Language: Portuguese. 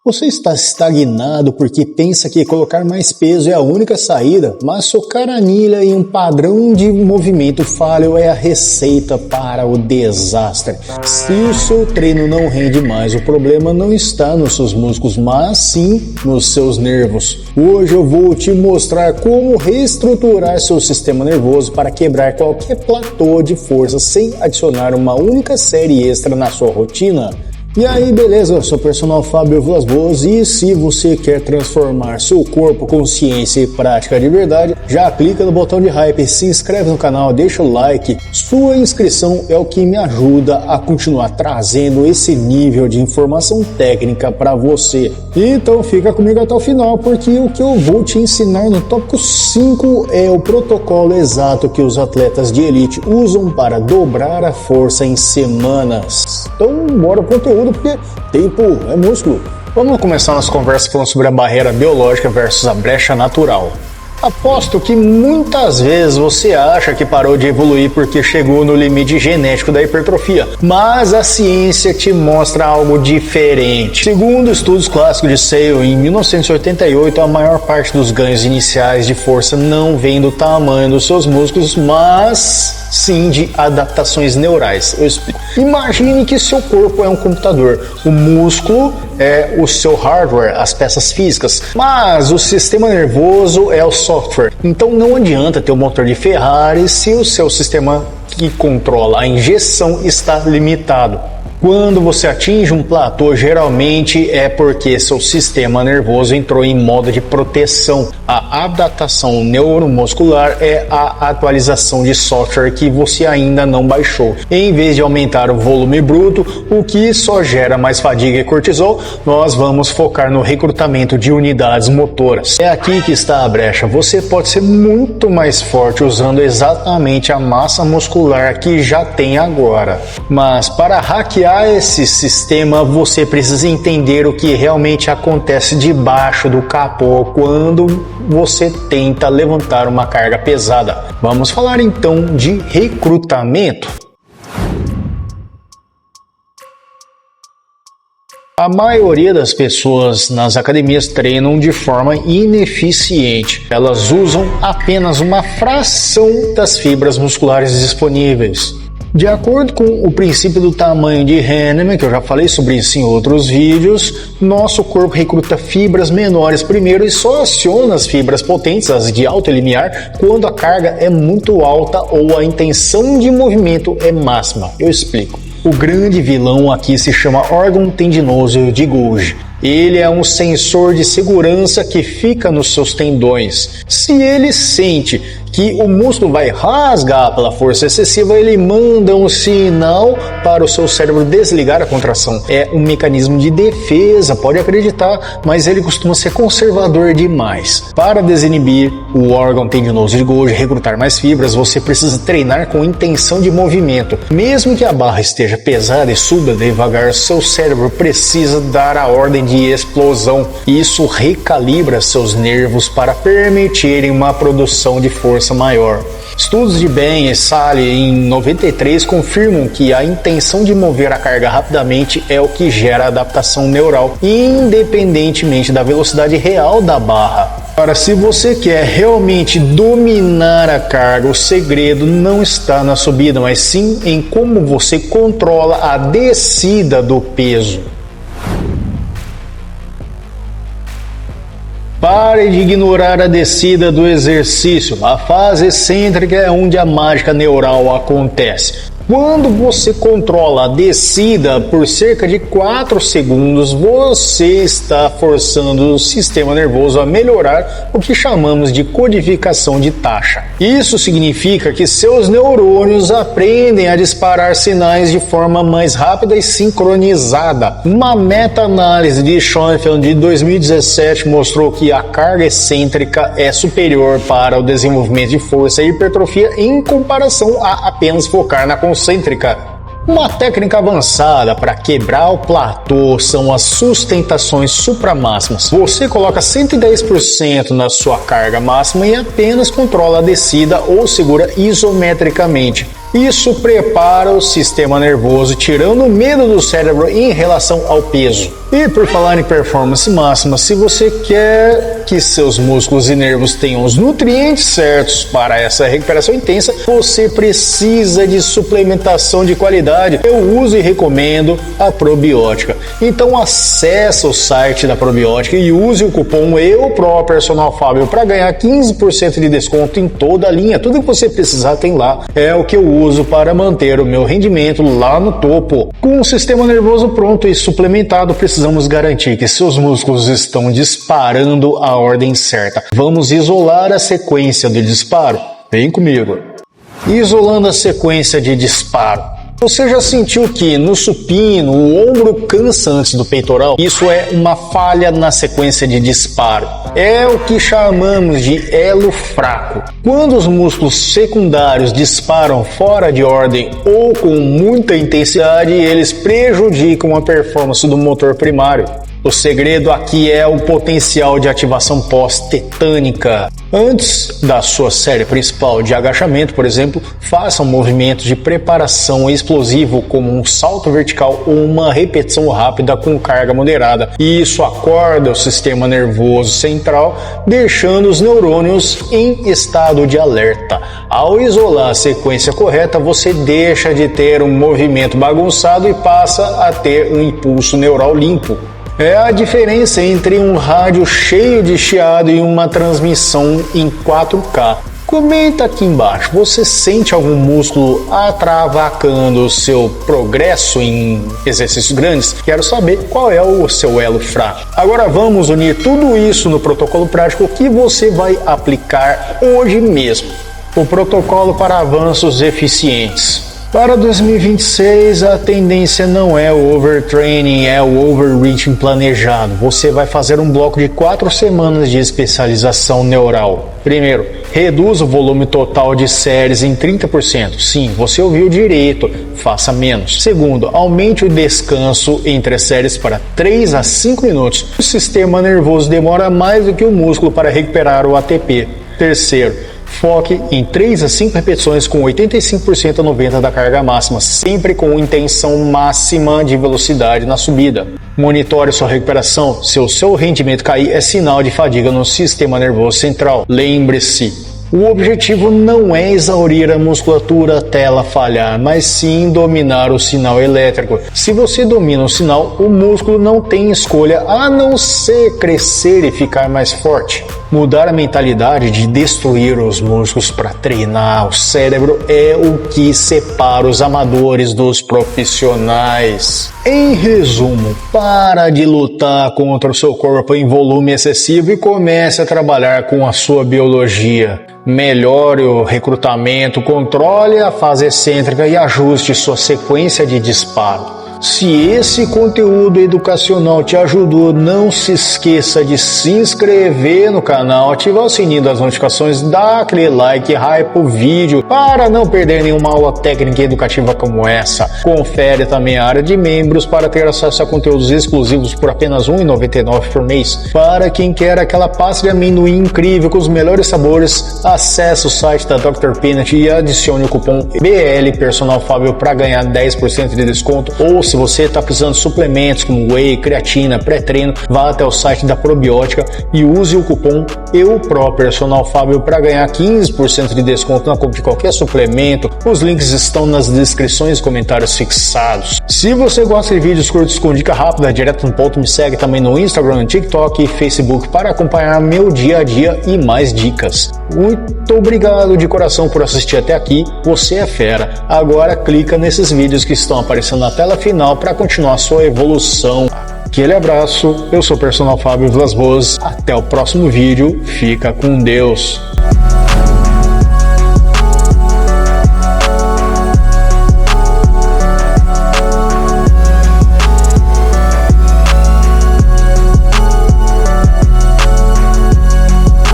Você está estagnado porque pensa que colocar mais peso é a única saída, mas socar anilha em um padrão de movimento falho é a receita para o desastre. Se o seu treino não rende mais, o problema não está nos seus músculos, mas sim nos seus nervos. Hoje eu vou te mostrar como reestruturar seu sistema nervoso para quebrar qualquer platô de força sem adicionar uma única série extra na sua rotina. E aí, beleza? Eu sou o personal Fábio Vilas Boas e se você quer transformar seu corpo, consciência e prática de verdade, já clica no botão de hype, se inscreve no canal, deixa o like. Sua inscrição é o que me ajuda a continuar trazendo esse nível de informação técnica para você. Então fica comigo até o final, porque o que eu vou te ensinar no tópico 5 é o protocolo exato que os atletas de elite usam para dobrar a força em semanas. Então bora pro conteúdo, porque tempo é músculo. Vamos começar nossa conversa falando sobre a barreira biológica versus a brecha natural. Aposto que muitas vezes você acha que parou de evoluir porque chegou no limite genético da hipertrofia, mas a ciência te mostra algo diferente. Segundo estudos clássicos de Sale, em 1988, a maior parte dos ganhos iniciais de força não vem do tamanho dos seus músculos, mas sim de adaptações neurais. Eu explico. Imagine que seu corpo é um computador, o músculo é o seu hardware, as peças físicas, mas o sistema nervoso é o software. Então não adianta ter um motor de Ferrari se o seu sistema que controla a injeção está limitado. Quando você atinge um platô, geralmente é porque seu sistema nervoso entrou em modo de proteção. A adaptação neuromuscular é a atualização de software que você ainda não baixou. Em vez de aumentar o volume bruto, o que só gera mais fadiga e cortisol, nós vamos focar no recrutamento de unidades motoras. É aqui que está a brecha. Você pode ser muito mais forte usando exatamente a massa muscular que já tem agora. Mas para hackear esse sistema, você precisa entender o que realmente acontece debaixo do capô quando você tenta levantar uma carga pesada. Vamos falar então de recrutamento. A maioria das pessoas nas academias treinam de forma ineficiente. Elas usam apenas uma fração das fibras musculares disponíveis. De acordo com o princípio do tamanho de Hahnemann, que eu já falei sobre isso em outros vídeos, nosso corpo recruta fibras menores primeiro e só aciona as fibras potentes, as de alto limiar, quando a carga é muito alta ou a intenção de movimento é máxima. Eu explico. O grande vilão aqui se chama órgão tendinoso de Golgi. Ele é um sensor de segurança que fica nos seus tendões. Se ele sente que o músculo vai rasgar pela força excessiva, ele manda um sinal para o seu cérebro desligar a contração. É um mecanismo de defesa, pode acreditar, mas ele costuma ser conservador demais. Para desinibir o órgão tendinoso de Golgi e recrutar mais fibras, você precisa treinar com intenção de movimento. Mesmo que a barra esteja pesada e suba devagar, seu cérebro precisa dar a ordem de explosão. Isso recalibra seus nervos para permitirem uma produção de força maior. Estudos de Ben e Sally em 93 confirmam que a intenção de mover a carga rapidamente é o que gera adaptação neural, independentemente da velocidade real da barra. Agora, se você quer realmente dominar a carga, o segredo não está na subida, mas sim em como você controla a descida do peso. Pare de ignorar a descida do exercício. A fase excêntrica é onde a mágica neural acontece. Quando você controla a descida por cerca de 4 segundos, você está forçando o sistema nervoso a melhorar o que chamamos de codificação de taxa. Isso significa que seus neurônios aprendem a disparar sinais de forma mais rápida e sincronizada. Uma meta-análise de Schoenfeld de 2017 mostrou que a carga excêntrica é superior para o desenvolvimento de força e hipertrofia em comparação a apenas focar na concêntrica. Uma técnica avançada para quebrar o platô são as sustentações supramáximas. Você coloca 110% na sua carga máxima e apenas controla a descida ou segura isometricamente. Isso prepara o sistema nervoso, tirando o medo do cérebro em relação ao peso. E por falar em performance máxima, se você quer que seus músculos e nervos tenham os nutrientes certos para essa recuperação intensa, você precisa de suplementação de qualidade. Eu uso e recomendo a probiótica. Então acesse o site da probiótica e use o cupom EUPROPERSONALFABIO para ganhar 15% de desconto em toda a linha. Tudo que você precisar tem lá. É o que eu uso para manter o meu rendimento lá no topo. Com o sistema nervoso pronto e suplementado, precisamos garantir que seus músculos estão disparando a ordem certa. Vamos isolar a sequência de disparo. Vem comigo. Isolando a sequência de disparo. Você já sentiu que no supino o ombro cansa antes do peitoral? Isso é uma falha na sequência de disparo. É o que chamamos de elo fraco. Quando os músculos secundários disparam fora de ordem ou com muita intensidade, eles prejudicam a performance do motor primário. O segredo aqui é o potencial de ativação pós-tetânica. Antes da sua série principal de agachamento, por exemplo, faça um movimento de preparação explosivo como um salto vertical ou uma repetição rápida com carga moderada. Isso acorda o sistema nervoso central, deixando os neurônios em estado de alerta. Ao isolar a sequência correta, você deixa de ter um movimento bagunçado e passa a ter um impulso neural limpo. É a diferença entre um rádio cheio de chiado e uma transmissão em 4K. Comenta aqui embaixo, você sente algum músculo atravacando o seu progresso em exercícios grandes? Quero saber qual é o seu elo fraco. Agora vamos unir tudo isso no protocolo prático que você vai aplicar hoje mesmo. O protocolo para avanços eficientes. Para 2026, a tendência não é o overtraining, é o overreaching planejado. Você vai fazer um bloco de 4 semanas de especialização neural. Primeiro, reduz o volume total de séries em 30%. Sim, você ouviu direito, faça menos. Segundo, aumente o descanso entre as séries para 3 a 5 minutos. O sistema nervoso demora mais do que o músculo para recuperar o ATP. Terceiro, foque em 3 a 5 repetições com 85% a 90% da carga máxima, sempre com intenção máxima de velocidade na subida. Monitore sua recuperação. Se o seu rendimento cair, é sinal de fadiga no sistema nervoso central. Lembre-se, o objetivo não é exaurir a musculatura até ela falhar, mas sim dominar o sinal elétrico. Se você domina o sinal, o músculo não tem escolha a não ser crescer e ficar mais forte. Mudar a mentalidade de destruir os músculos para treinar o cérebro é o que separa os amadores dos profissionais. Em resumo, para de lutar contra o seu corpo em volume excessivo e comece a trabalhar com a sua biologia. Melhore o recrutamento, controle a fase excêntrica e ajuste sua sequência de disparo. Se esse conteúdo educacional te ajudou, não se esqueça de se inscrever no canal, ativar o sininho das notificações, dar aquele like, hype o vídeo para não perder nenhuma aula técnica e educativa como essa. Confere também a área de membros para ter acesso a conteúdos exclusivos por apenas R$ 1,99 por mês. Para quem quer aquela pasta de amendoim incrível com os melhores sabores, acesse o site da Dr. Peanut e adicione o cupom BLPersonalFábio para ganhar 10% de desconto. Ou se você está precisando de suplementos como whey, creatina, pré-treino, vá até o site da Probiótica e use o cupom EUPROPERSONALFábio para ganhar 15% de desconto na compra de qualquer suplemento. Os links estão nas descrições e comentários fixados. Se você gosta de vídeos curtos com dica rápida, direto no ponto, me segue também no Instagram, TikTok e Facebook para acompanhar meu dia a dia e mais dicas. Muito obrigado de coração por assistir até aqui, você é fera. Agora clica nesses vídeos que estão aparecendo na tela final para continuar sua evolução. Aquele abraço, eu sou o Personal Fábio Vilas Boas, até o próximo vídeo, fica com Deus.